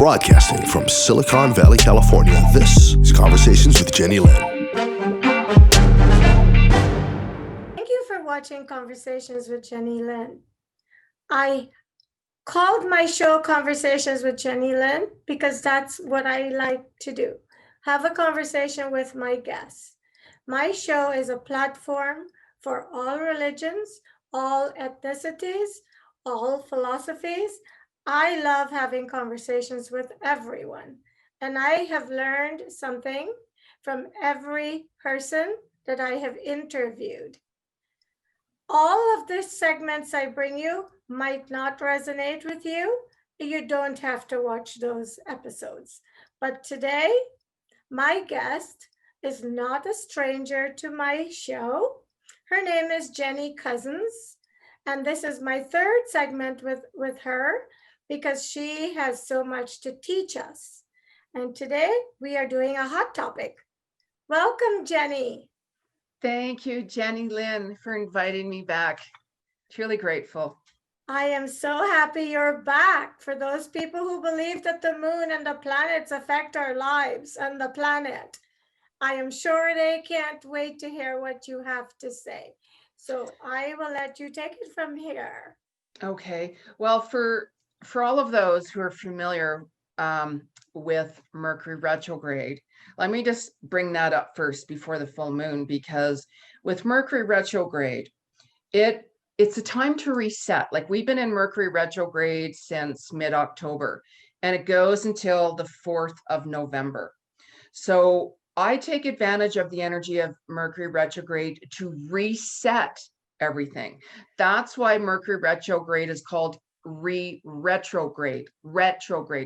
Broadcasting from Silicon Valley, California, this is Conversations with Jennylyn. Thank you for watching Conversations with Jennylyn. I called my show Conversations with Jennylyn because that's what I like to do. Have a conversation with my guests. My show is a platform for all religions, all ethnicities, all philosophies. I love having conversations with everyone, and I have learned something from every person that I have interviewed. All of the segments I bring you might not resonate with you. You don't have to watch those episodes. But today, my guest is not a stranger to my show. Her name is Jeni Cousins. And this is my third segment with her because she has so much to teach us. And today we are doing a hot topic. Welcome, Jeni. Thank you, Jennylyn, for inviting me back. Truly grateful. I am so happy you're back. For those people who believe that the moon and the planets affect our lives and the planet, I am sure they can't wait to hear what you have to say. So I will let you take it from here. Okay. Well, for all of those who are familiar with Mercury retrograde, let me just bring that up first before the full moon, because with Mercury retrograde, it's a time to reset. Like, we've been in Mercury retrograde since mid-October, and it goes until the 4th of November. So I take advantage of the energy of Mercury retrograde to reset everything. That's why Mercury retrograde is called retrograde,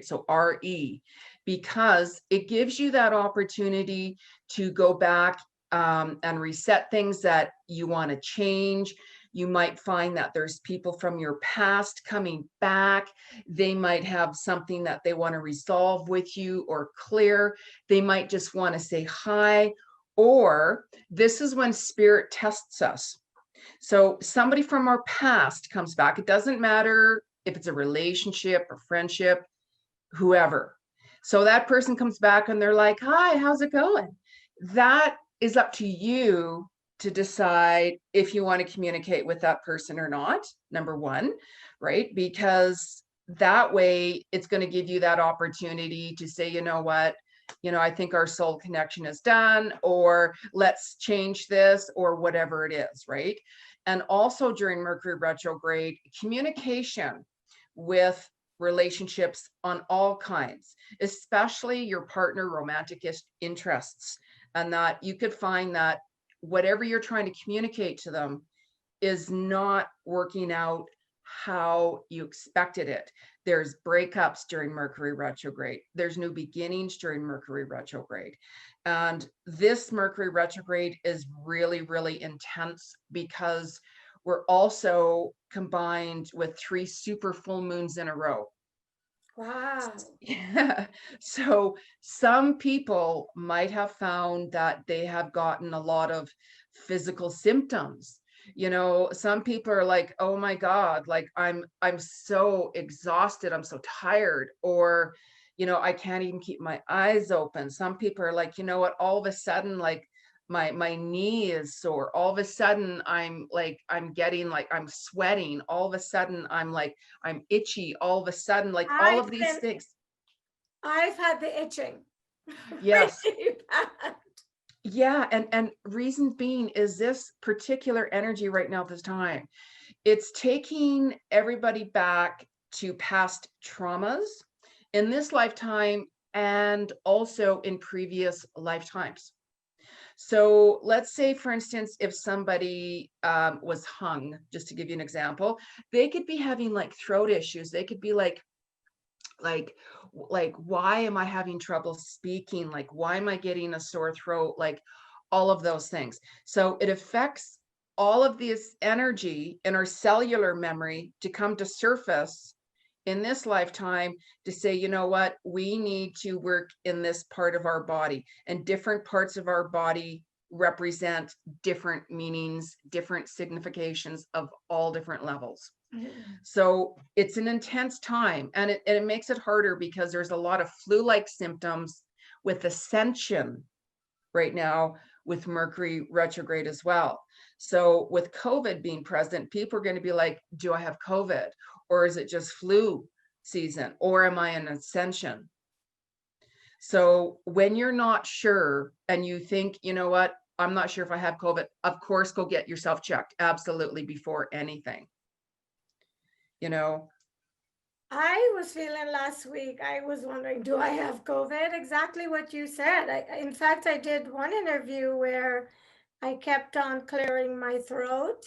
so RE, because it gives you that opportunity to go back and reset things that you want to change. You might find that there's people from your past coming back. They might have something that they want to resolve with you or clear. They might just want to say hi, or this is when spirit tests us. So somebody from our past comes back. It doesn't matter if it's a relationship or friendship, whoever. So that person comes back and they're like, hi, how's it going? That is up to you to decide if you want to communicate with that person or not, number one, right? Because that way it's going to give you that opportunity to say, you know what, I think our soul connection is done, or let's change this, or whatever it is, right? And also during Mercury retrograde, communication with relationships on all kinds, especially your partner romantic interests, and that you could find that whatever you're trying to communicate to them is not working out how you expected it. There's breakups during Mercury retrograde. There's new beginnings during Mercury retrograde. And this Mercury retrograde is really, really intense because we're also combined with 3 super full moons in a row. Wow. Yeah. So some people might have found that they have gotten a lot of physical symptoms. Some people are like, oh my God, like I'm so exhausted, I'm so tired, or I can't even keep my eyes open. Some people are like, you know what, all of a sudden, like my knee is sore. All of a sudden I'm getting, like, I'm sweating. All of a sudden I'm itchy. All of a sudden, like, all of these things. I've had the itching. Yes. Really bad. Yeah, and reason being is this particular energy right now at this time, it's taking everybody back to past traumas in this lifetime and also in previous lifetimes. So let's say, for instance, if somebody was hung, just to give you an example, they could be having like throat issues. They could be like, why am I having trouble speaking? Like, why am I getting a sore throat? Like, all of those things. So it affects all of this energy in our cellular memory to come to surface in this lifetime to say, you know what, we need to work in this part of our body, and different parts of our body represent different meanings, different significations of all different levels. So it's an intense time, and it makes it harder because there's a lot of flu-like symptoms with ascension right now with Mercury retrograde as well. So with COVID being present, people are going to be like, do I have COVID? Or is it just flu season? Or am I in ascension? So when you're not sure and you think, you know what, I'm not sure if I have COVID, of course, go get yourself checked. Absolutely, before anything. You know, I was feeling last week, I was wondering, do I have COVID? Exactly what you said. In fact, I did one interview where I kept on clearing my throat,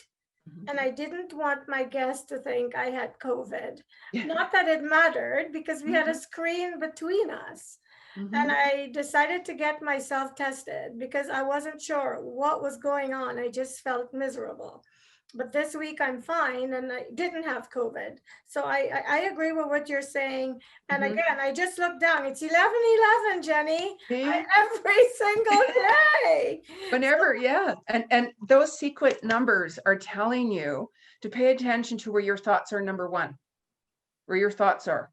and I didn't want my guests to think I had COVID. Yeah. Not that it mattered because we had a Mhm. screen between us. Mhm. And I decided to get myself tested because I wasn't sure what was going on. I just felt miserable. But this week I'm fine and I didn't have COVID. So I agree with what you're saying. And Mhm. again, I just looked down. It's 11:11, Jenny. See? Every single day. Whenever, yeah. And those sequent numbers are telling you to pay attention to where your thoughts are, number one, where your thoughts are.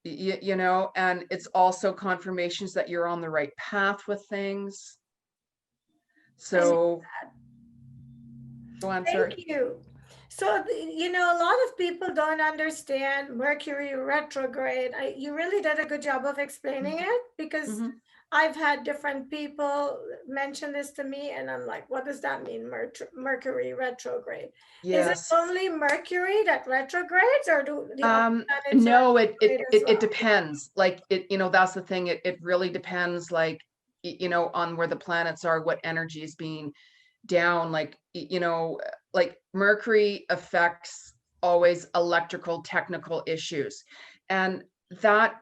You know, and it's also confirmations that you're on the right path with things. So go on, sorry. Thank you. So, a lot of people don't understand Mercury retrograde. You really did a good job of explaining it because Mhm. I've had different people mention this to me, and I'm like, what does that mean, Mercury retrograde? Is it Yes. only Mercury that retrogrades, or do the other planets No, it retrograde as well? depends. Like you know, that's the thing. It really depends, like, you know, on where the planets are, what energy is being down. Like, you know, like Mercury affects always electrical technical issues. And that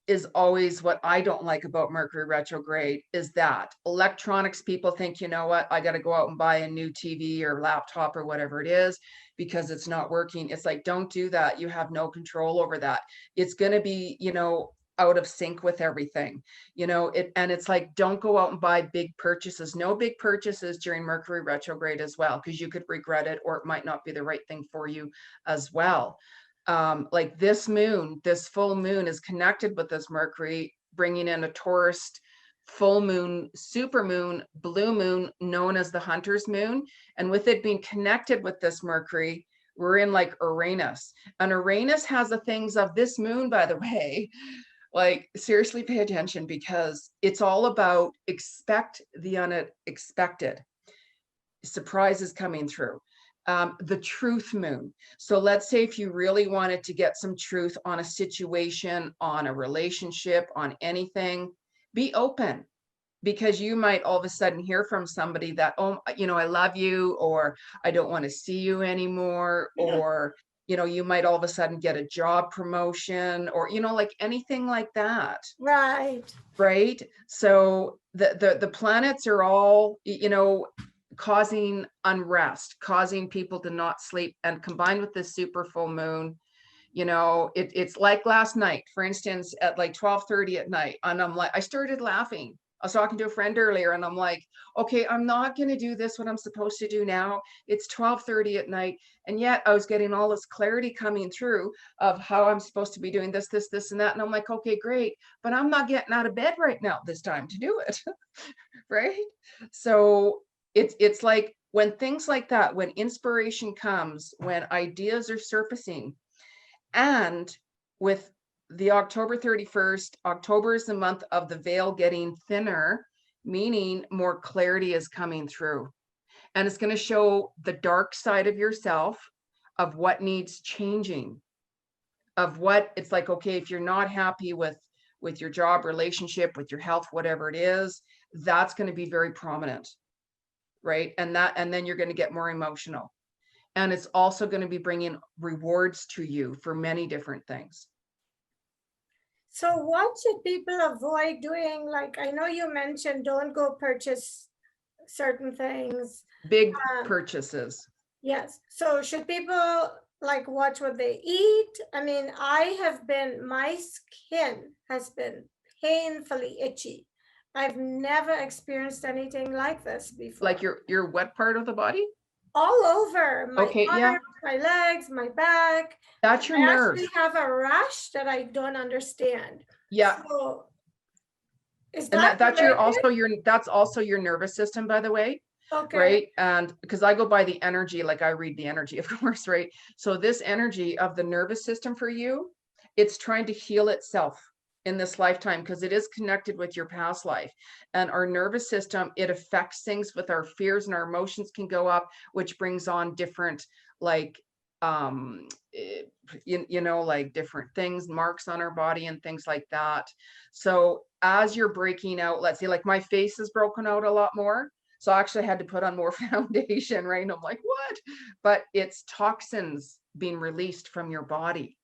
is always what I don't like about Mercury retrograde is that electronics people think, you know what, I got to go out and buy a new TV or laptop or whatever it is because it's not working. It's like, don't do that. You have no control over that. It's going to be, you know, out of sync with everything, you know, and it's like, don't go out and buy big purchases. No big purchases during Mercury retrograde as well, because you could regret it or it might not be the right thing for you as well. Like this moon, this full moon is connected with this Mercury, bringing in a Taurus full moon, super moon, blue moon, known as the hunter's moon. And with it being connected with this Mercury, we're in like Uranus. And Uranus has the things of this moon, by the way. Like, seriously, pay attention because it's all about expect the unexpected. Surprises coming through. The truth moon. So let's say if you really wanted to get some truth on a situation, on a relationship, on anything, be open, because you might all of a sudden hear from somebody that, oh, you know, I love you, or I don't want to see you anymore, or, you know, you might all of a sudden get a job promotion, or, you know, like anything like that. Right. Right. So the planets are all, you know, causing unrest, causing people to not sleep, and combined with this super full moon, you know, it's like last night, for instance, at like 12:30 at night, and I'm like, I started laughing. I was talking to a friend earlier and I'm like, okay, I'm not going to do this, what I'm supposed to do now. It's 12:30 at night. And yet I was getting all this clarity coming through of how I'm supposed to be doing this, and that. And I'm like, okay, great. But I'm not getting out of bed right now this time to do it. Right. So it's like when things like that, when inspiration comes, when ideas are surfacing, and with the October 31st, October is the month of the veil getting thinner, meaning more clarity is coming through. And it's going to show the dark side of yourself, of what needs changing, of what it's like, okay, if you're not happy with your job, relationship, with your health, whatever it is, that's going to be very prominent. Right. And then you're going to get more emotional. And it's also going to be bringing rewards to you for many different things. So what should people avoid doing? Like, I know you mentioned don't go purchase certain things. Big Um, purchases. Yes. So should people like watch what they eat? I mean, my skin has been painfully itchy. I've never experienced anything like this before. Like your what part of the body? all over my Okay, arms, yeah, my legs, my back. that's your I nerves. actually have a rash that I don't understand. Yeah. So is And that that's also your nervous system, by the way. okay? Right. And because I go by the energy, like I read the energy, of course, right? So this energy of the nervous system for you, it's trying to heal itself in this lifetime because it is connected with your past life. And our nervous system, it affects things with our fears, and our emotions can go up, which brings on different like eh, like different things, marks on our body and things like that. So as you're breaking out, let's say like my face is broken out a lot more, so I actually had to put on more foundation, right? And I'm like, what? But it's toxins being released from your body.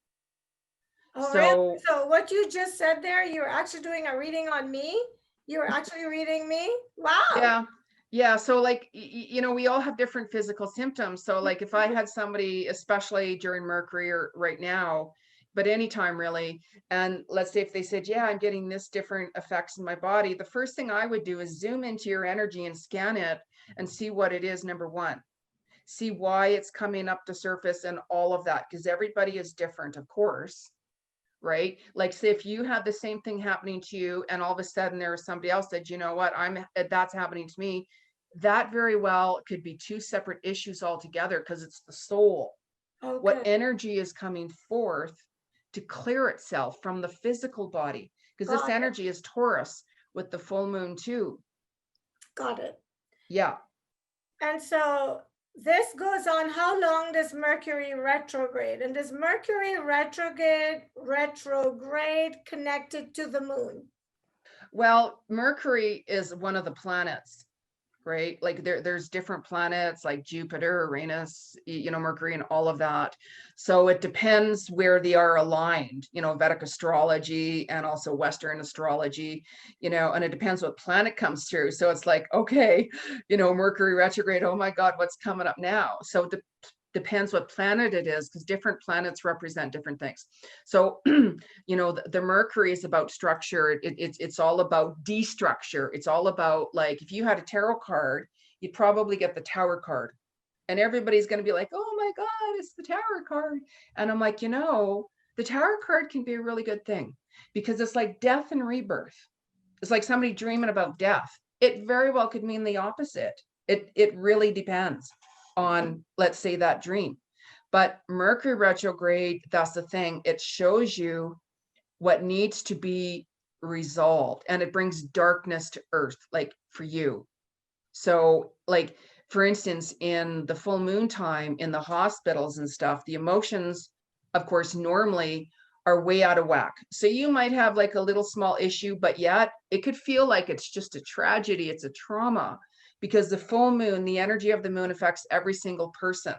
Oh, really? So So what you just said there, you're actually doing a reading on me? You're actually reading me? Wow. yeah, yeah. So like, we all have different physical symptoms. So like if I had somebody, especially during Mercury or right now, but anytime really, and let's say if they said, yeah, I'm getting this different effects in my body, the first thing I would do is zoom into your energy and scan it and see what it is, number one. See why it's coming up to surface and all of that, because everybody is different, of course, right? Like say if you had the same thing happening to you and all of a sudden there was somebody else said, you know what, that's happening to me, that very well could be two separate issues altogether, because it's the soul. What Okay. energy is coming forth to clear itself from the physical body, because this Got it. energy is Taurus with the full moon too. Got it. Yeah. And so this goes on how long, does Mercury retrograde? And does Mercury retrograde connected to the moon? Well, Mercury is one of the planets, right? Like there's different planets like Jupiter, Uranus, Mercury and all of that. So it depends where they are aligned, Vedic astrology and also Western astrology, and it depends what planet comes through. So it's like, okay, Mercury retrograde, oh my God, what's coming up now? So depends what planet it is, because different planets represent different things. So the Mercury is about structure. It's all about destructure. It's all about, like, if you had a tarot card, you'd probably get the Tower card, and everybody's going to be like, oh my God, it's the Tower card. And I'm like, the Tower card can be a really good thing, because it's like death and rebirth. It's like somebody dreaming about death. It very well could mean the opposite. It really depends on, let's say, that dream. But Mercury retrograde, that's the thing. It shows you what needs to be resolved, and it brings darkness to earth, like for you. So like, for instance, in the full moon time in the hospitals and stuff, the emotions, of course, normally are way out of whack. So you might have like a little small issue, but yet it could feel like it's just a tragedy, it's a trauma, because the full moon, the energy of the moon affects every single person.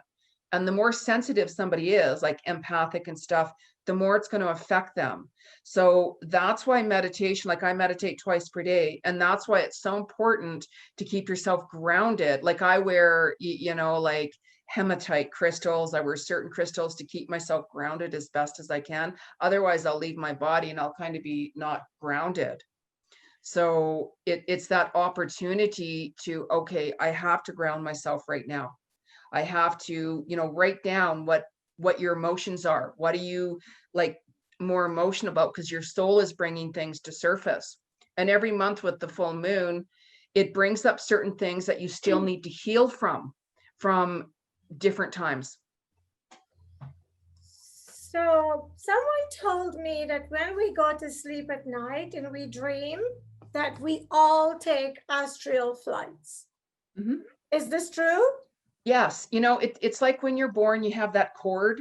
And the more sensitive somebody is, like empathic and stuff, the more it's going to affect them. So that's why meditation, like I meditate twice per day. And that's why it's so important to keep yourself grounded. Like I wear, like hematite crystals. I wear certain crystals to keep myself grounded as best as I can. Otherwise, I'll leave my body and I'll kind of be not grounded. So it's that opportunity to, okay, I have to ground myself right now. I have to, write down what your emotions are. What are you like more emotional about? Because your soul is bringing things to surface. And every month with the full moon, it brings up certain things that you still need to heal from different times. So someone told me that when we go to sleep at night and we dream, that we all take astral flights. Mm-hmm. Is this true? Yes. It's like when you're born, you have that cord,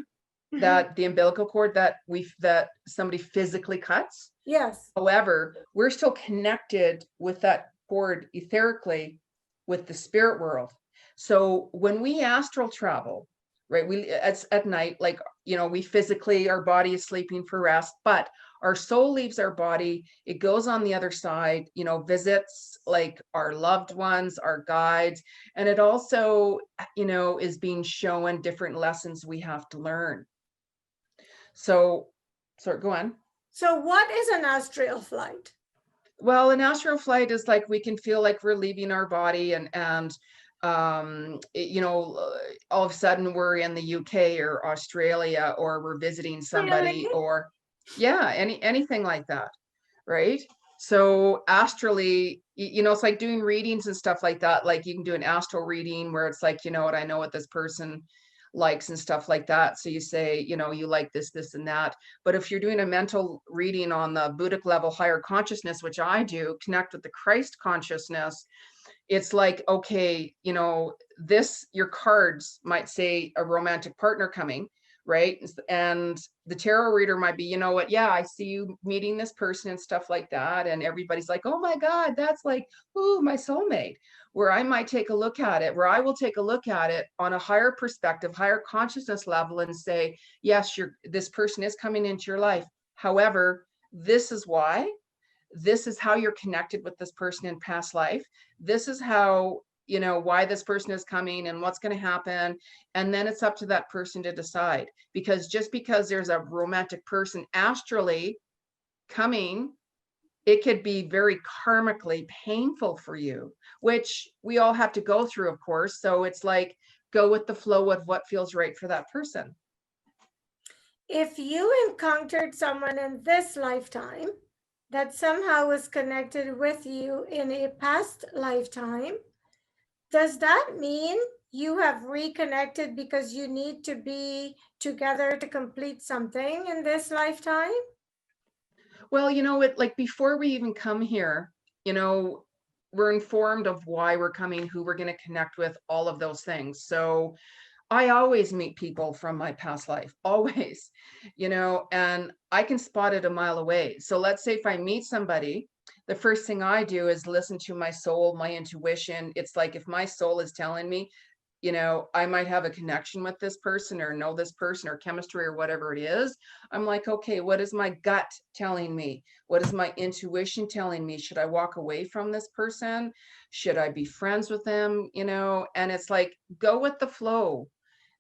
that the umbilical cord that somebody physically cuts. Yes. However, we're still connected with that cord etherically with the spirit world. So when we astral travel, right, it's at night, like, we physically, our body is sleeping for rest, but our soul leaves our body. It goes on the other side, visits like our loved ones, our guides, and it also, is being shown different lessons we have to learn. So, sorry, go on. So what is an astral flight? Well, an astral flight is like, we can feel like we're leaving our body, and all of a sudden we're in the UK or Australia, or we're visiting somebody, Really? or yeah, anything like that, right? So astrally, it's like doing readings and stuff like that. Like you can do an astral reading where it's like, you know what, I know what this person likes and stuff like that. So you say, you like this, this, and that. But if you're doing a mental reading on the Buddhic level, higher consciousness, which I do, connect with the Christ consciousness, it's like, okay, your cards might say a romantic partner coming, right? And the tarot reader might be, you know what, yeah, I see you meeting this person and stuff like that. And everybody's like, oh my God, that's like, ooh, my soulmate. Where I will take a look at it on a higher perspective, higher consciousness level, and say, yes, this person is coming into your life. However, this is why. This is how you're connected with this person in past life. This is how, why this person is coming and what's going to happen. And then it's up to that person to decide, because just because there's a romantic person astrally coming, it could be very karmically painful for you, which we all have to go through, of course. So it's like, go with the flow of what feels right for that person. If you encountered someone in this lifetime that somehow was connected with you in a past lifetime, does that mean you have reconnected because you need to be together to complete something in this lifetime? Well, like before we even come here, we're informed of why we're coming, who we're going to connect with, all of those things. So I always meet people from my past life, always, and I can spot it a mile away. So let's say if I meet somebody, the first thing I do is listen to my soul, my intuition. It's like if my soul is telling me, I might have a connection with this person or know this person or chemistry or whatever it is. I'm like, okay, what is my gut telling me? What is my intuition telling me? Should I walk away from this person? Should I be friends with them? And it's like, go with the flow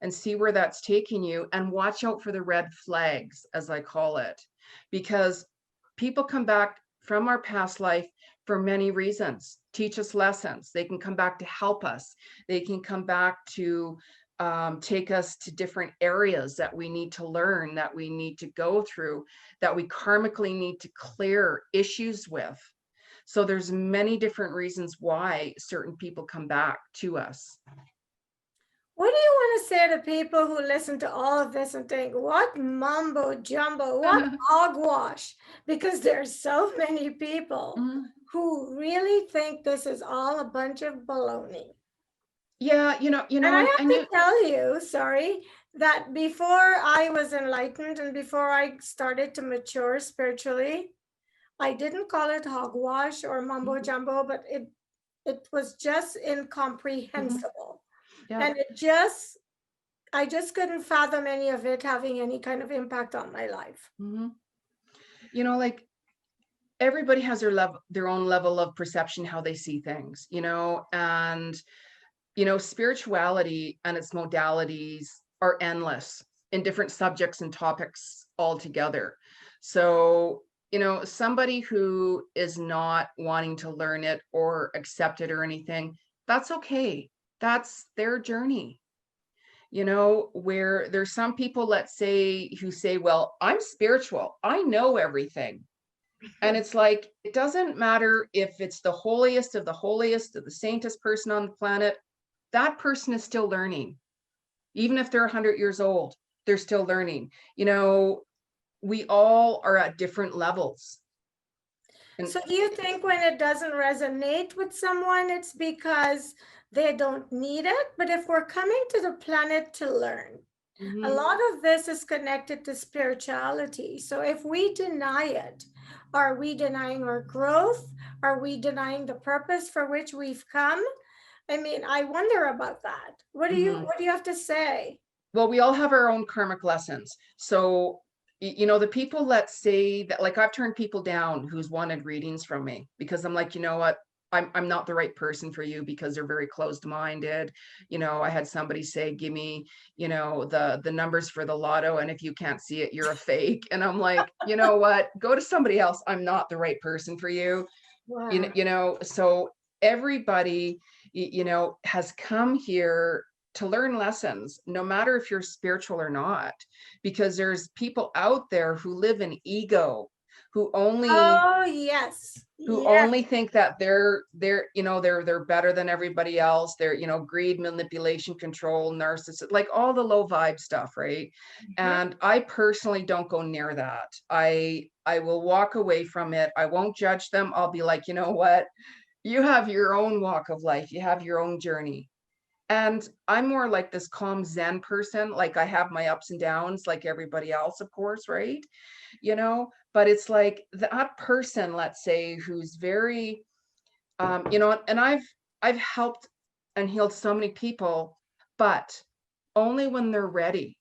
and see where that's taking you, and watch out for the red flags, as I call it, because people come back from our past life for many reasons. Teach us lessons. They can come back to help us. They can come back to take us to different areas that we need to learn, that we need to go through, that we karmically need to clear issues with. So there's many different reasons why certain people come back to us. What do you want to say to people who listen to all of this and think, what mumbo jumbo, what hogwash? Because there's so many people who really think this is all a bunch of baloney. Yeah, and I have to tell you, sorry, that before I was enlightened and before I started to mature spiritually, I didn't call it hogwash or mumbo jumbo, but it was just incomprehensible. Yeah. And I just couldn't fathom any of it having any kind of impact on my life. Like everybody has their own level of perception, how they see things, and, spirituality and its modalities are endless in different subjects and topics altogether. So, somebody who is not wanting to learn it or accept it or anything, that's okay. That's their journey. Where there's some people, let's say, who say, well, I'm spiritual, I know everything. And it's like, it doesn't matter if it's the holiest of the saintest person on the planet, that person is still learning. Even if they're 100 years old, they're still learning. We all are at different levels. So do you think when it doesn't resonate with someone, it's because they don't need it? But if we're coming to the planet to learn, a lot of this is connected to spirituality. So if we deny it, are we denying our growth? Are we denying the purpose for which we've come? I mean, I wonder about that. What do you have to say? Well, we all have our own karmic lessons. So, the people, let's say that, like, I've turned people down who's wanted readings from me because I'm like, you know what? I'm not the right person for you because they're very closed-minded. I had somebody say, give me, the numbers for the lotto, and if you can't see it, you're a fake. And I'm like, you know what? Go to somebody else. I'm not the right person for you. Wow. So everybody, has come here to learn lessons, no matter if you're spiritual or not, because there's people out there who live in ego, who only Oh, yes. who Yes. only think that they're better than everybody else. They're, greed, manipulation, control, narcissist, like all the low vibe stuff, right? And I personally don't go near that. I will walk away from it. I won't judge them. I'll be like, you know what? You have your own walk of life. You have your own journey. And I'm more like this calm Zen person. Like I have my ups and downs like everybody else, of course, right? But it's like that person, let's say, who's very, and I've helped and healed so many people, but only when they're ready.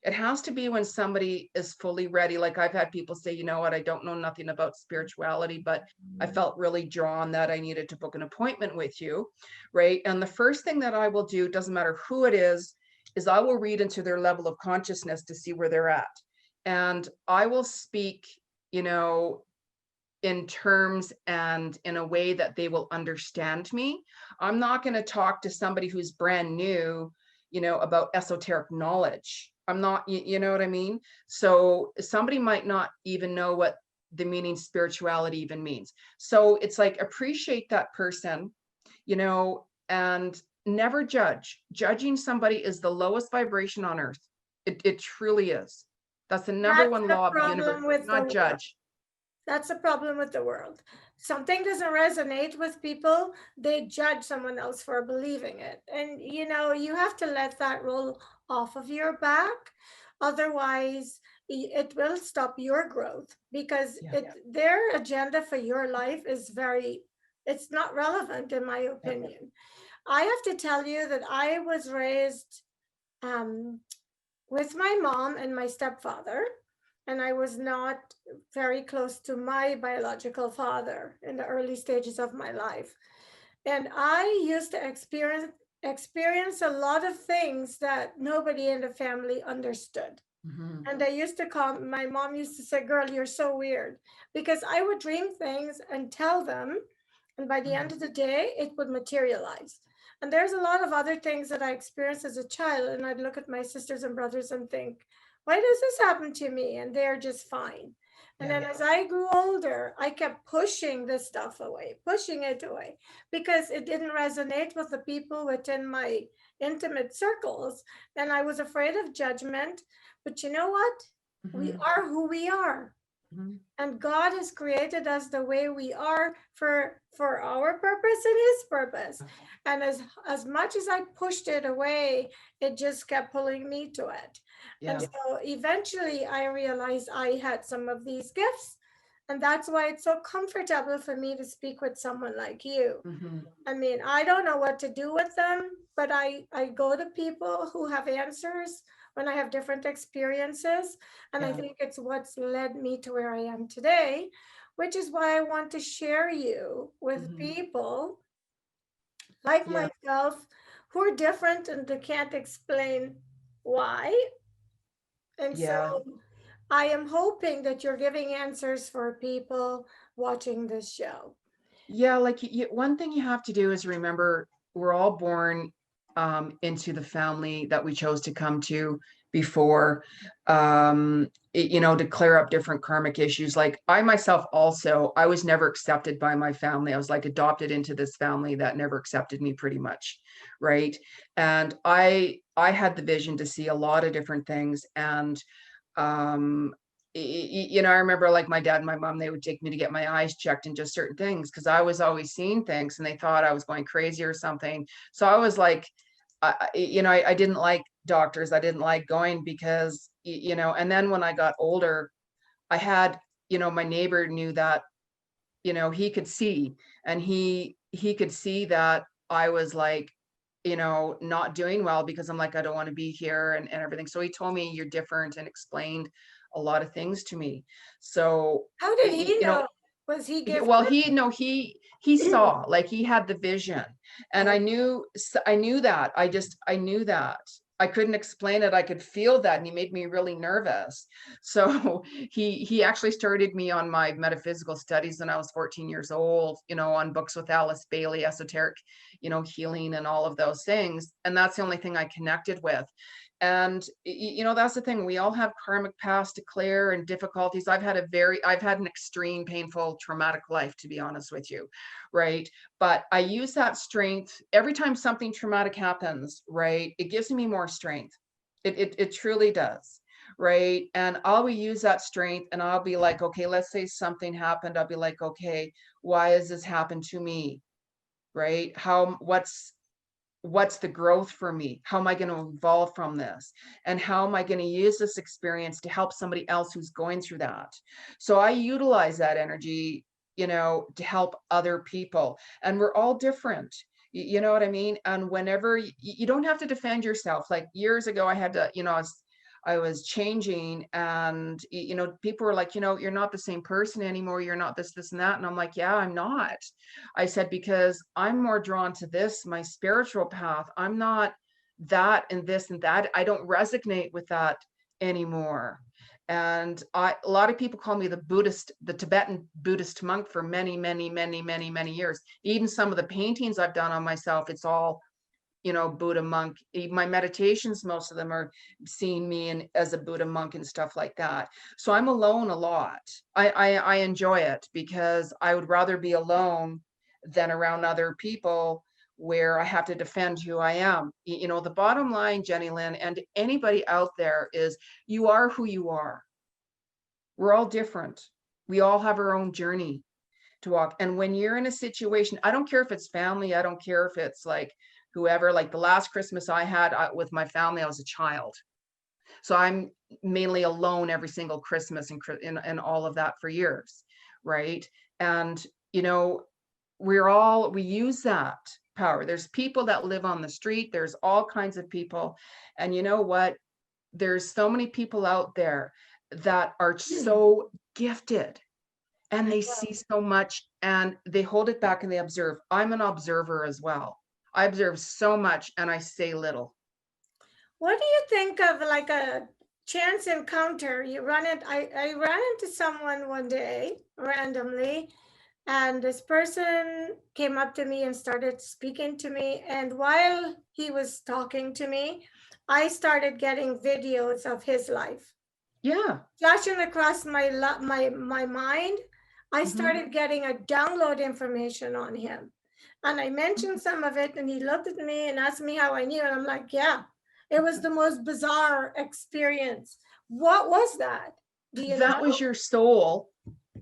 It has to be when somebody is fully ready. Like I've had people say, you know what, I don't know nothing about spirituality, but I felt really drawn that I needed to book an appointment with you, right? And the first thing that I will do, doesn't matter who it is I will read into their level of consciousness to see where they're at. And I will speak, in terms and in a way that they will understand me. I'm not going to talk to somebody who's brand new, about esoteric knowledge. I'm not, you know what I mean? So somebody might not even know what the meaning spirituality even means. So it's like, appreciate that person, and never judge. Judging somebody is the lowest vibration on earth. It truly is. That's the number one law of the universe. Not judge. That's the problem with the world. Something doesn't resonate with people, they judge someone else for believing it. And you have to let that roll off of your back. Otherwise, it will stop your growth, because their agenda for your life is it's not relevant, in my opinion. I have to tell you that I was raised with my mom and my stepfather, and I was not very close to my biological father in the early stages of my life. And I used to experience a lot of things that nobody in the family understood. And my mom used to say, girl, you're so weird, because I would dream things and tell them, and by the end of the day, it would materialize. And there's a lot of other things that I experienced as a child, and I'd look at my sisters and brothers and think, why does this happen to me? And they're just fine. And then as I grew older, I kept pushing this stuff away, pushing it away, because it didn't resonate with the people within my intimate circles. And I was afraid of judgment. But you know what? We are who we are. And God has created us the way we are for our purpose and his purpose. And as much as I pushed it away, it just kept pulling me to it. And so eventually I realized I had some of these gifts. And that's why it's so comfortable for me to speak with someone like you. I mean, I don't know what to do with them, but I go to people who have answers when I have different experiences. And I think it's what's led me to where I am today, which is why I want to share you with people like myself who are different and they can't explain why. And so I am hoping that you're giving answers for people watching this show. Yeah, like one thing you have to do is remember we're all born into the family that we chose to come to before, to clear up different karmic issues. Like I myself also, I was never accepted by my family. I was like adopted into this family that never accepted me pretty much, right? And I had the vision to see a lot of different things. And I remember like my dad and my mom, they would take me to get my eyes checked and just certain things, because I was always seeing things and they thought I was going crazy or something. So I was like, I didn't like doctors. I didn't like going because, and then when I got older, I had, my neighbor knew that, he could see, and he could see that I was like, not doing well, because I'm like, I don't want to be here and everything. So he told me, you're different, and explained a lot of things to me. So how did he know? Was he gifted? Well, he saw, like he had the vision, and I knew that. I knew that. I couldn't explain it. I could feel that, and he made me really nervous. So he actually started me on my metaphysical studies when I was 14 years old, on books with Alice Bailey, esoteric, healing and all of those things. And that's the only thing I connected with. And that's the thing. We all have karmic past to clear and difficulties. I've had an extreme, painful, traumatic life, to be honest with you, right? But I use that strength every time something traumatic happens, right? It gives me more strength. It truly does, right? And I'll use that strength, and I'll be like, okay, let's say something happened. I'll be like, okay, why has this happened to me, right? What's the growth for me? How am I going to evolve from this? And how am I going to use this experience to help somebody else who's going through that? So I utilize that energy, to help other people. And we're all different. You know what I mean? And whenever you don't have to defend yourself. Like years ago, I had to, I was changing, and people were like, you're not the same person anymore, you're not this and that. And I'm like, yeah, I'm not. I said, because I'm more drawn to this, my spiritual path. I'm not that and this and that. I don't resonate with that anymore. And a lot of people call me the Tibetan Buddhist monk for many, many, many, many, many years. Even some of the paintings I've done on myself, it's all Buddha monk. My meditations, most of them are seeing me as a Buddha monk and stuff like that. So I'm alone a lot. I enjoy it, because I would rather be alone than around other people where I have to defend who I am. The bottom line, Jennylyn, and anybody out there, is you are who you are. We're all different. We all have our own journey to walk. And when you're in a situation, I don't care if it's family, I don't care if it's like whoever, like the last Christmas I had with my family, I was a child. So I'm mainly alone every single Christmas and all of that for years, right? And, we use that power. There's people that live on the street. There's all kinds of people. And you know what? There's so many people out there that are so gifted, and they see so much, and they hold it back and they observe. I'm an observer as well. I observe so much and I say little. What do you think of like a chance encounter? I ran into someone one day randomly, and this person came up to me and started speaking to me. And while he was talking to me, I started getting videos of his life. Yeah. Flashing across my mind, I started getting a download information on him. And I mentioned some of it, and he looked at me and asked me how I knew. And I'm like, yeah, it was the most bizarre experience. What was that? Do you know? That was your soul.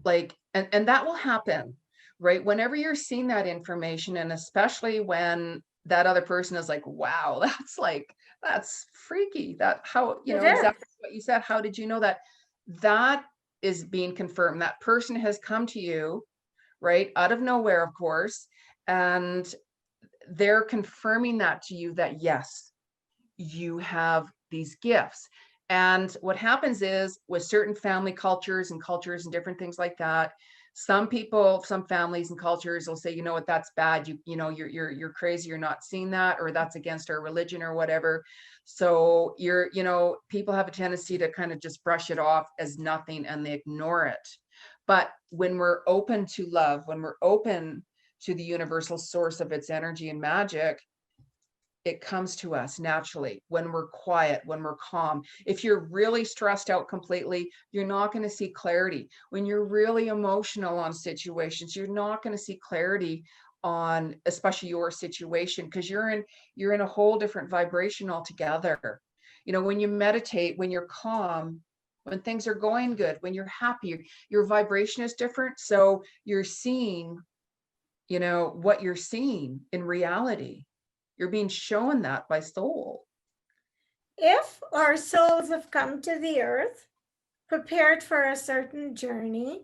Like, and that will happen, right? Whenever you're seeing that information, and especially when that other person is like, wow, that's freaky. That how, exactly what you said. How did you know that? That is being confirmed. That person has come to you, right? Out of nowhere, of course. And they're confirming that to you, that yes, you have these gifts. And what happens is, with certain family cultures and different things like that, some people, some families and cultures will say, you know what, that's bad. You're crazy. You're not seeing that, or that's against our religion or whatever. So people have a tendency to kind of just brush it off as nothing, and they ignore it. But when we're open to love, when we're open to the universal source of its energy and magic, it comes to us naturally. When we're quiet, when we're calm. If you're really stressed out completely, you're not going to see clarity. When you're really emotional on situations, you're not going to see clarity on, especially your situation, because you're in a whole different vibration altogether. When you meditate, when you're calm, when things are going good, when you're happy, your vibration is different. So you're seeing, what you're seeing in reality. You're being shown that by soul. If our souls have come to the earth, prepared for a certain journey,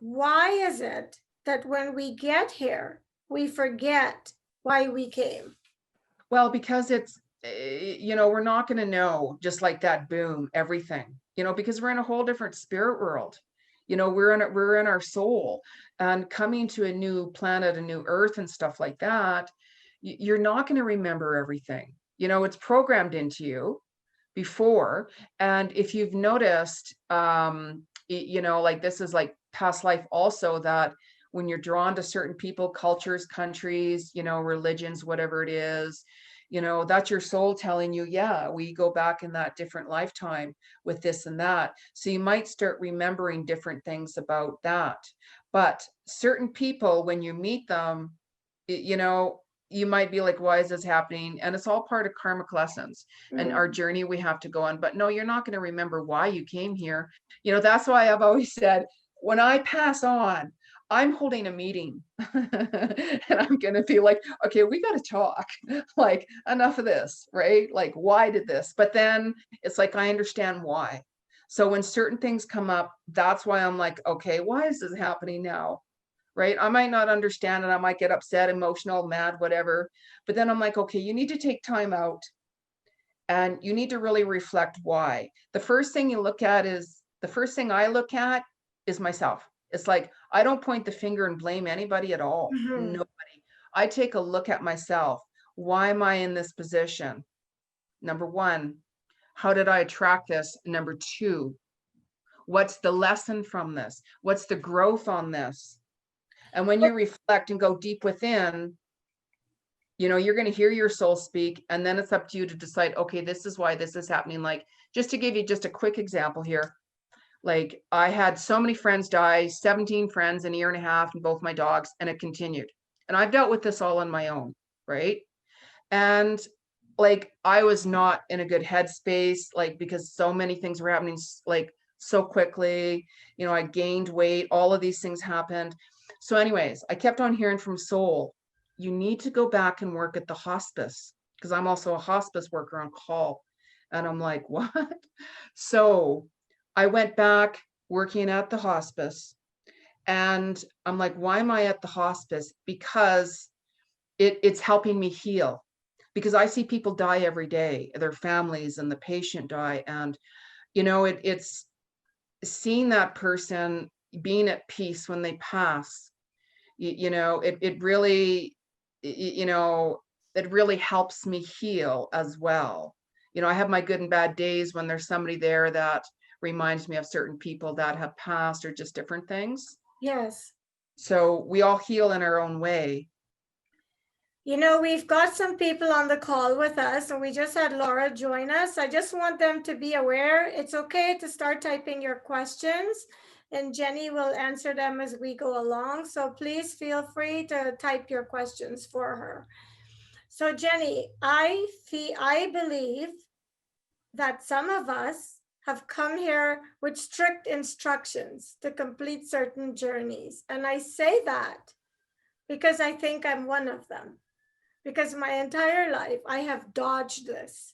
why is it that when we get here, we forget why we came? Well, because it's, we're not going to know just like that, boom, everything, because we're in a whole different spirit world. We're in our soul, and coming to a new planet, a new earth and stuff like that, you're not going to remember everything. You know, it's programmed into you before. And if you've noticed, you know, like this is like past life also, that when you're drawn to certain people, cultures, countries, you know, religions, whatever it is, you know, that's your soul telling you, yeah, we go back in that different lifetime with this and that. So you might start remembering different things about that. But certain people, when you meet them, you know, you might be like, why is this happening? And it's all part of karmic lessons and our journey we have to go on. But no, you're not going to remember why you came here. You know, that's why I've always said, when I pass on, I'm holding a meeting and I'm going to be like, okay, we got to talk, like enough of this, right? Like, why did this? But then it's like, I understand why. So when certain things come up, that's why I'm like, okay, why is this happening now? Right? I might not understand it. I might get upset, emotional, mad, whatever. But then I'm like, okay, you need to take time out and you need to really reflect why. The first thing I look at is myself. It's like, I don't point the finger and blame anybody at all. Nobody. I take a look at myself. Why am I in this position? Number one, how did I attract this? Number two, what's the lesson from this? What's the growth on this? And when you reflect and go deep within, you know, you're going to hear your soul speak, and then it's up to you to decide, okay, this is why this is happening. Like, just to give you just a quick example here, like I had so many friends die, 17 friends in a year and a half, and both my dogs, and it continued. And I've dealt with this all on my own, right? And like, I was not in a good headspace, like, because so many things were happening, like, so quickly. You know, I gained weight, all of these things happened. So anyways, I kept on hearing from soul, you need to go back and work at the hospice, because I'm also a hospice worker on call. And I'm like, what? So I went back working at the hospice, and I'm like, why am I at the hospice? Because it's helping me heal, because I see people die every day, their families and the patient die. And, you know, it's seeing that person being at peace when they pass, you know, it really, you know, it really helps me heal as well. You know, I have my good and bad days when there's somebody there that reminds me of certain people that have passed, or just different things. Yes. So we all heal in our own way. You know, we've got some people on the call with us, and we just had Laura join us. I just want them to be aware it's okay to start typing your questions, and Jenny will answer them as we go along. So please feel free to type your questions for her. So Jenny, I believe that some of us have come here with strict instructions to complete certain journeys. And I say that because I think I'm one of them. Because my entire life I have dodged this.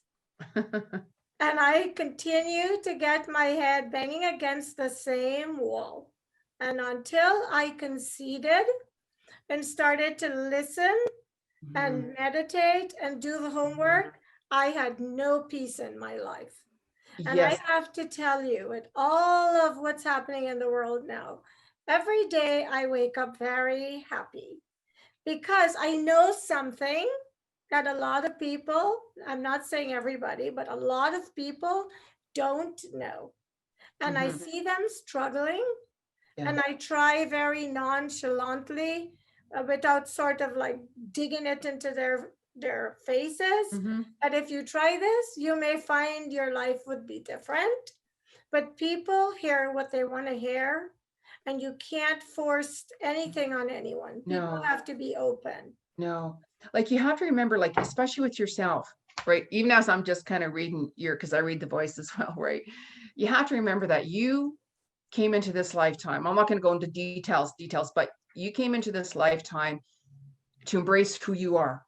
And I continue to get my head banging against the same wall. And until I conceded and started to listen and meditate and do the homework, I had no peace in my life. And Yes. I have to tell you, with all of what's happening in the world now, every day I wake up very happy, because I know something that a lot of people, I'm not saying everybody, but a lot of people don't know. And I see them struggling, and I try very nonchalantly, without sort of like digging it into their faces. But if you try this, you may find your life would be different. But people hear what they want to hear, and you can't force anything on anyone. People have to be open. No, like you have to remember, like, especially with yourself, right? Even as I'm just kind of reading because I read the voice as well, right? You have to remember that you came into this lifetime. I'm not going to go into details, but you came into this lifetime to embrace who you are,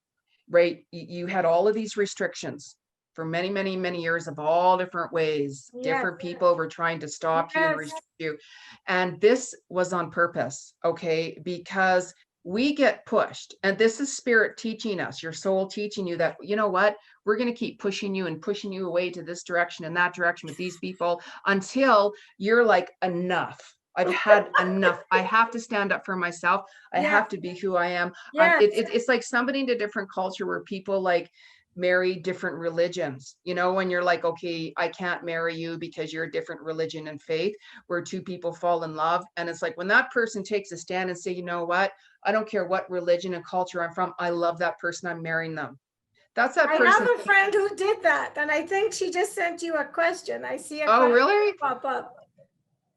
right? You had all of these restrictions for many, many, many years of all different ways. Different people were trying to stop you and restrict you. And this was on purpose, okay? Because we get pushed, and this is spirit teaching us, your soul teaching you that, you know what, we're going to keep pushing you and pushing you away to this direction and that direction with these people until you're like, enough. I've had enough. I have to stand up for myself. I have to be who I am. It's like somebody in a different culture where people like, marry different religions, you know, when you're like, okay, I can't marry you because you're a different religion and faith, where two people fall in love. And it's like when that person takes a stand and say, you know what, I don't care what religion and culture I'm from, I love that person, I'm marrying them. That's that I person. have a friend who did that, and I think she just sent you a question. I see a Oh, question really? pop up.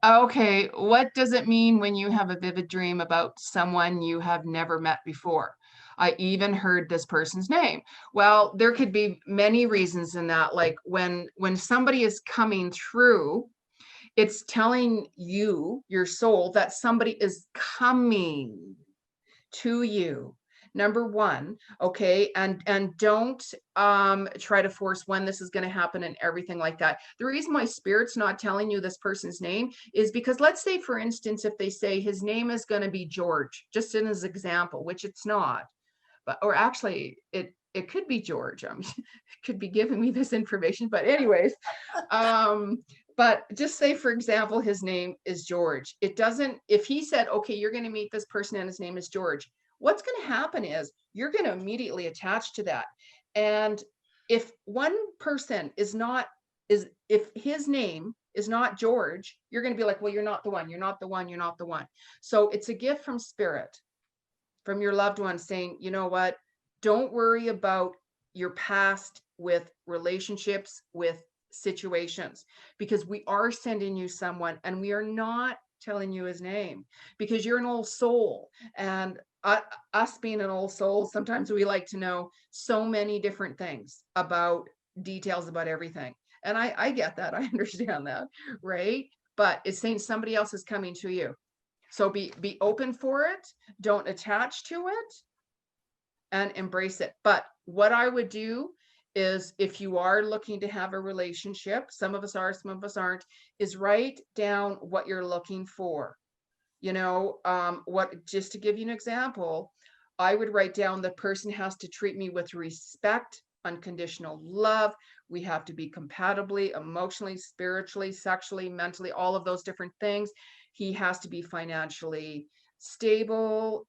Okay. What does it mean when you have a vivid dream about someone you have never met before? I even heard this person's name. Well, there could be many reasons in that. Like when somebody is coming through, it's telling you, your soul, that somebody is coming to you. Number one, okay, and don't try to force when this is going to happen and everything like that. The reason why spirit's not telling you this person's name is because, let's say for instance, if they say his name is going to be George, just in as example, which it's not, but or actually it could be George. It could be giving me this information, but anyways, but just say for example his name is George. It doesn't, if he said, okay, you're going to meet this person and his name is George, what's going to happen is you're going to immediately attach to that. And if one person is not, if his name is not George, you're going to be like, well, you're not the one, you're not the one, you're not the one. So it's a gift from spirit, from your loved one, saying, you know what, don't worry about your past with relationships, with situations, because we are sending you someone and we are not telling you his name because you're an old soul. And us being an old soul, sometimes we like to know so many different things about details about everything. And I get that. I understand that. Right. But it's saying somebody else is coming to you. So be open for it. Don't attach to it and embrace it. But what I would do is, if you are looking to have a relationship, some of us are, some of us aren't, is write down what you're looking for. You know, what, just to give you an example, I would write down the person has to treat me with respect, unconditional love. We have to be compatibly, emotionally, spiritually, sexually, mentally, all of those different things. He has to be financially stable.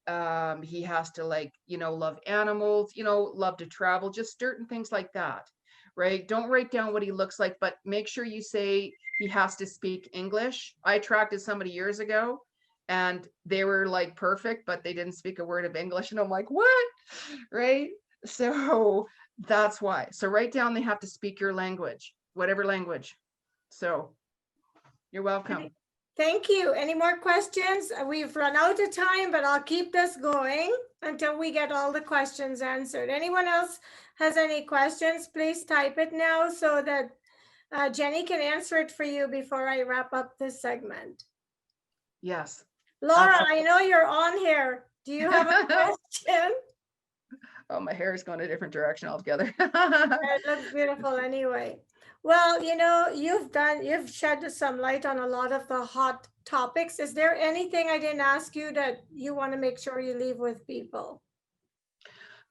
He has to, like, you know, love animals, you know, love to travel, just certain things like that. Right? Don't write down what he looks like, but make sure you say he has to speak English. I attracted somebody years ago and they were like perfect, but they didn't speak a word of English. And I'm like, what? Right? So that's why. So write down they have to speak your language, whatever language. So you're welcome. Thank you. Any more questions? We've run out of time, but I'll keep this going until we get all the questions answered. Anyone else has any questions, please type it now so that Jenny can answer it for you before I wrap up this segment. Yes. Laura, I know you're on here. Do you have a question? Oh, my hair is going a different direction altogether. It looks beautiful anyway. Well, you know, you've shed some light on a lot of the hot topics. Is there anything I didn't ask you that you want to make sure you leave with people?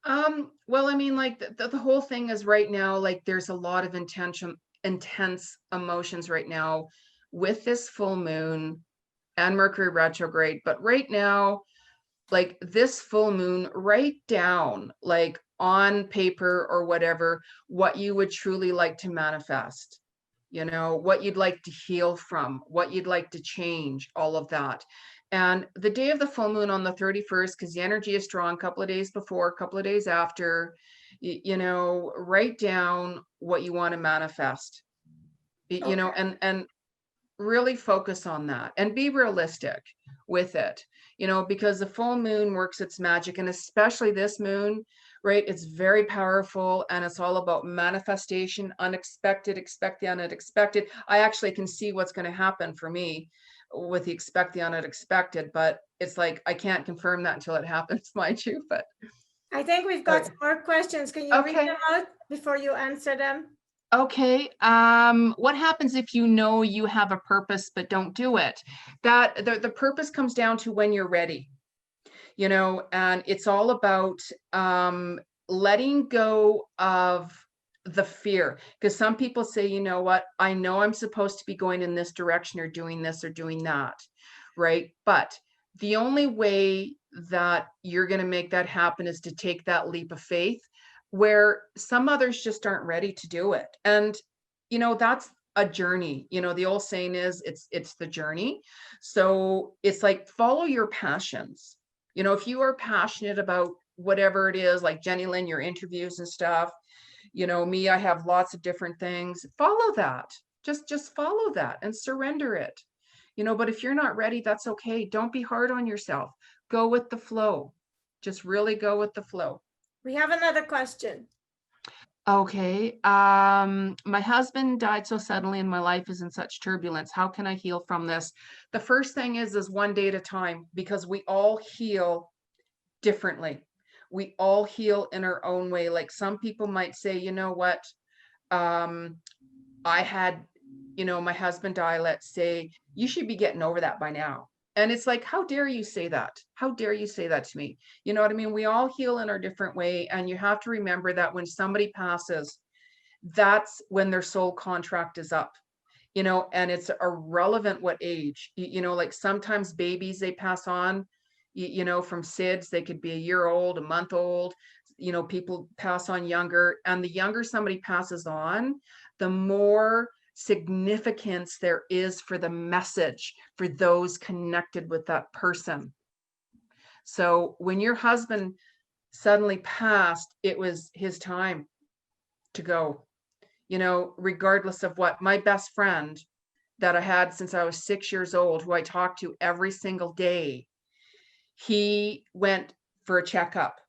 Well, I mean, like the whole thing is right now, like there's a lot of intense emotions right now with this full moon and Mercury retrograde. But right now, like this full moon, write down, like on paper or whatever, what you would truly like to manifest, you know, what you'd like to heal from, what you'd like to change, all of that. And the day of the full moon on the 31st, because the energy is strong, a couple of days before, a couple of days after, you know, write down what you want to manifest, you know, and really focus on that and be realistic with it, you know, because the full moon works its magic, and especially this moon, right? It's very powerful and it's all about manifestation, unexpected, expect the unexpected. I actually can see what's going to happen for me with the expect the unexpected, but it's like I can't confirm that until it happens, mind you. But I think we've got some more questions. Can you read them out before you answer them? Okay. What happens if you know you have a purpose but don't do it? That the purpose comes down to when you're ready, you know, and it's all about letting go of the fear. Because some people say, you know what, I know I'm supposed to be going in this direction or doing this or doing that, right? But the only way that you're going to make that happen is to take that leap of faith. where some others just aren't ready to do it. And, that's a journey. The old saying is it's the journey. So it's like, follow your passions. If you are passionate about whatever it is, like Jennylyn, your interviews and stuff, me, I have lots of different things. Follow that. Just follow that and surrender it. But if you're not ready, that's okay. Don't be hard on yourself. Go with the flow. Just really go with the flow. We have another question. Okay. My husband died so suddenly and my life is in such turbulence. How can I heal from this? The first thing is one day at a time, because we all heal differently. We all heal in our own way. Like some people might say, you know what? I had, my husband die, let's say, you should be getting over that by now. And it's like, how dare you say that? How dare you say that to me? You know what I mean? We all heal in our different way. And you have to remember that when somebody passes, that's when their soul contract is up, and it's irrelevant what age, like sometimes babies, they pass on, from SIDS, they could be a year old, a month old, people pass on younger. And the younger somebody passes on, the more significance there is for the message for those connected with that person. So when your husband suddenly passed, it was his time to go, regardless of what. My best friend that I had since I was 6 years old, who I talked to every single day, he went for a checkup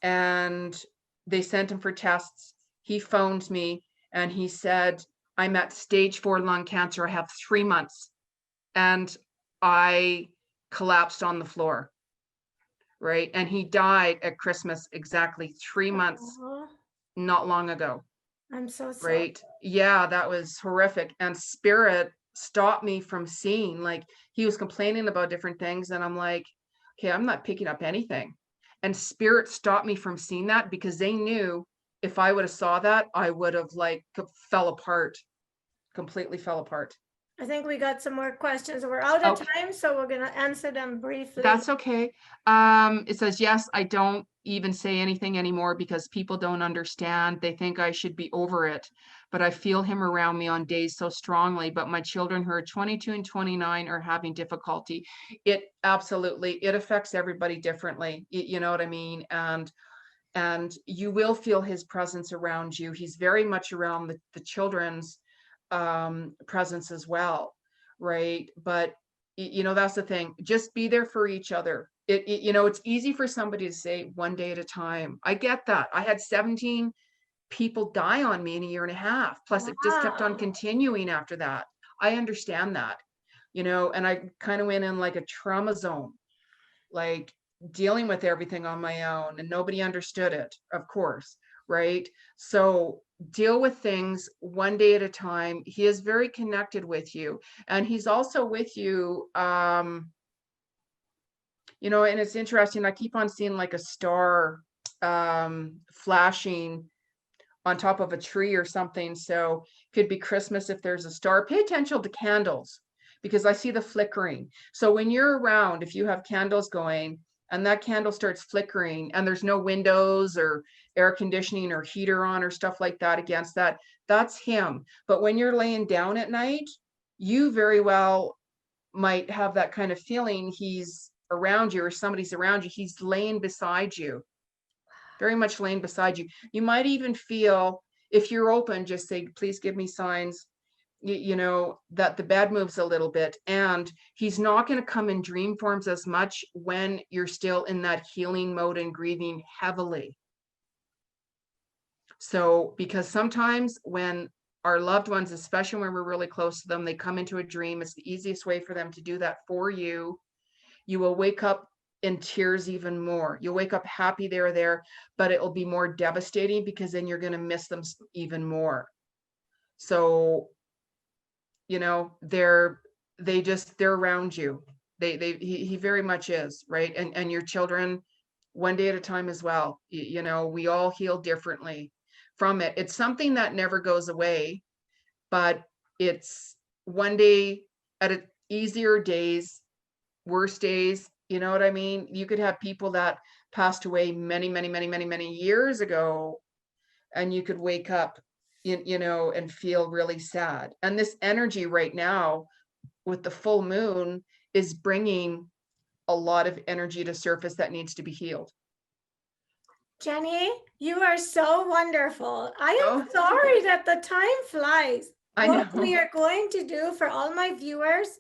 and they sent him for tests. He phoned me and he said, I'm at stage 4 lung cancer. I have 3 months. And I collapsed on the floor. Right. And he died at Christmas, exactly 3 months, not long ago. I'm so sorry. Right. Yeah, that was horrific. And spirit stopped me from seeing, like, he was complaining about different things. And I'm like, okay, I'm not picking up anything. And spirit stopped me from seeing that, because they knew if I would have saw that, I would have fell apart, completely fell apart. I think we got some more questions. We're out of time, so we're going to answer them briefly. That's okay. It says, yes, I don't even say anything anymore because people don't understand. They think I should be over it, but I feel him around me on days so strongly. But my children who are 22 and 29 are having difficulty. It absolutely, it affects everybody differently. You know what I mean? And you will feel his presence around you. He's very much around the children's presence as well, right? But that's the thing. Just be there for each other. It's easy for somebody to say one day at a time. I get that. I had 17 people die on me in a year and a half. Plus, it just kept on continuing after that. I understand that, and I kind of went in like a trauma zone, like dealing with everything on my own, and nobody understood it, of course, right? So deal with things one day at a time. He is very connected with you, and he's also with you, and it's interesting. I keep on seeing like a star flashing on top of a tree or something. So could be Christmas if there's a star. Pay attention to candles, because I see the flickering. So when you're around, if you have candles going and that candle starts flickering and there's no windows or air conditioning or heater on or stuff like that against that, that's him. But when you're laying down at night, you very well might have that kind of feeling. He's around you, or somebody's around you. He's laying beside you, very much laying beside you. You might even feel, if you're open, just say, please give me signs, that the bed moves a little bit. And he's not going to come in dream forms as much when you're still in that healing mode and grieving heavily. So, because sometimes when our loved ones, especially when we're really close to them, they come into a dream, it's the easiest way for them to do that for you. You will wake up in tears even more. You'll wake up happy they're there, but it will be more devastating, because then you're going to miss them even more. So, they're around you. He very much is, right? And your children, one day at a time as well. We all heal differently from it. It's something that never goes away, but it's one day at a easier days, worse days. You know what I mean? You could have people that passed away many, many, many, many, many years ago, and you could wake up, and feel really sad. And this energy right now with the full moon is bringing a lot of energy to surface that needs to be healed. Jenny, you are so wonderful. I am Oh. sorry that the time flies. I What know. we are going to do for all my viewers,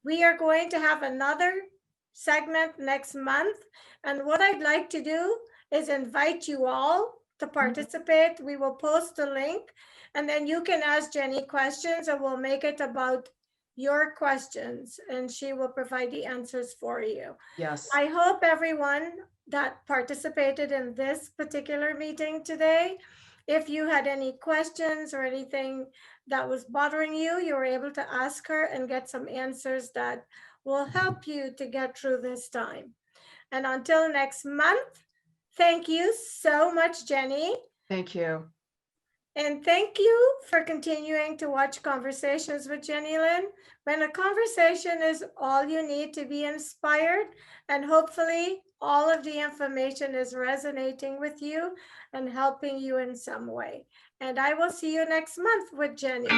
we are going to have another segment next month. And what I'd like to do is invite you all to participate. We will post the link, and then you can ask Jenny questions, and we'll make it about your questions, and she will provide the answers for you. Yes. I hope everyone that participated in this particular meeting today, if you had any questions or anything that was bothering you, you were able to ask her and get some answers that will help you to get through this time. And until next month, thank you so much, Jenny. Thank you. And thank you for continuing to watch Conversations with Jennylyn. When a conversation is all you need to be inspired, and hopefully all of the information is resonating with you and helping you in some way. And I will see you next month with Jenny.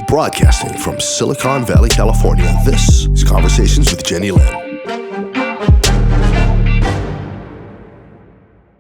Broadcasting from Silicon Valley, California, this is Conversations with Jennylyn.